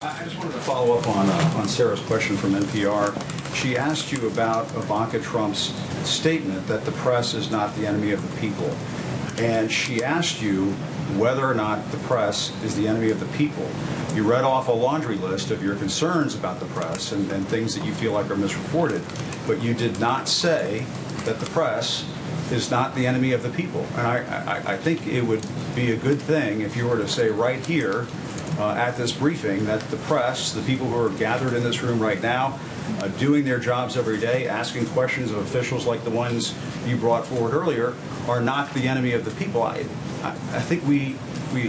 I just wanted to follow up on Sarah's question from NPR. She asked you about Ivanka Trump's statement that the press is not the enemy of the people. And she asked you whether or not the press is the enemy of the people. You read off a laundry list of your concerns about the press and things that you feel like are misreported, but you did not say that the press is not the enemy of the people. And I think it would be a good thing if you were to say right here at this briefing that the press, the people who are gathered in this room right now, doing their jobs every day, asking questions of officials like the ones you brought forward earlier, are not the enemy of the people. I think we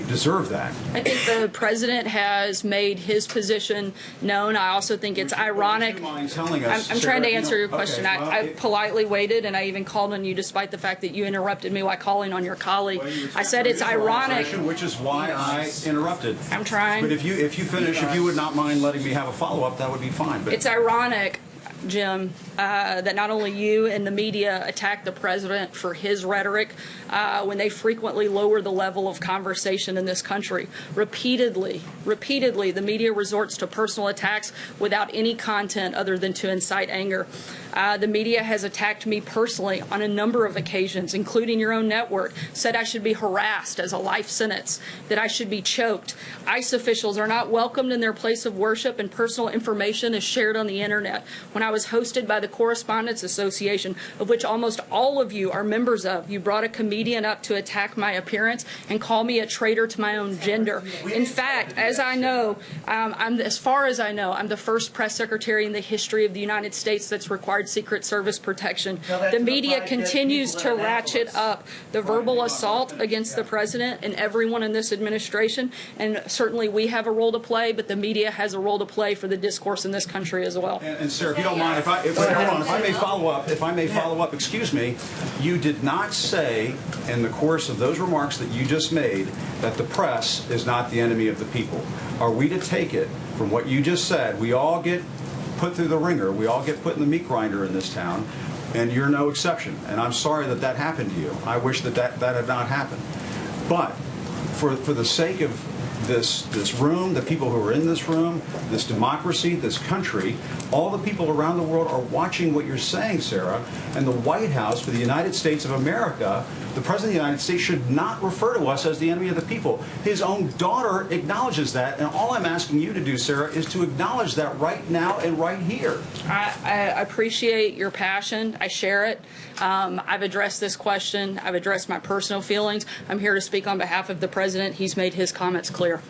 deserve that. I think the president has made his position known. I also think it's ironic. I'm trying to answer your question. Okay, well, I politely waited, and I even called on you despite the fact that you interrupted me while calling on your colleague. Well, I said it's ironic. Which is why I interrupted. I'm trying. But if you finish, if you would not mind letting me have a follow-up, that would be fine. But it's ironic, Jim, that not only you and the media attack the president for his rhetoric when they frequently lower the level of conversation in this country. Repeatedly, the media resorts to personal attacks without any content other than to incite anger. The media has attacked me personally on a number of occasions, including your own network, said I should be harassed as a life sentence, that I should be choked. ICE officials are not welcomed in their place of worship, and personal information is shared on the internet. When I was hosted by the Correspondents Association, of which almost all of you are members of, you brought a comedian up to attack my appearance and call me a traitor to my own gender. In fact, as I know, as far as I know, I'm the first press secretary in the history of the United States that's required Secret Service protection. The media continues to ratchet up the verbal assault against the president and everyone in this administration, and certainly we have a role to play, but the media has a role to play for the discourse in this country as well. And sir, if you don't mind, if I may follow up, excuse me, you did not say in the course of those remarks that you just made that the press is not the enemy of the people. Are we to take it from what you just said? We all get put through the ringer. We all get put in the meat grinder in this town, and you're no exception. And I'm sorry that that happened to you. I wish that had not happened. But for the sake of this room, the people who are in this room, this democracy, this country, all the people around the world are watching what you're saying, Sarah, and the White House for the United States of America, the President of the United States should not refer to us as the enemy of the people. His own daughter acknowledges that, and all I'm asking you to do, Sarah, is to acknowledge that right now and right here. I appreciate your passion. I share it. I've addressed this question. I've addressed my personal feelings. I'm here to speak on behalf of the president. He's made his comments clear.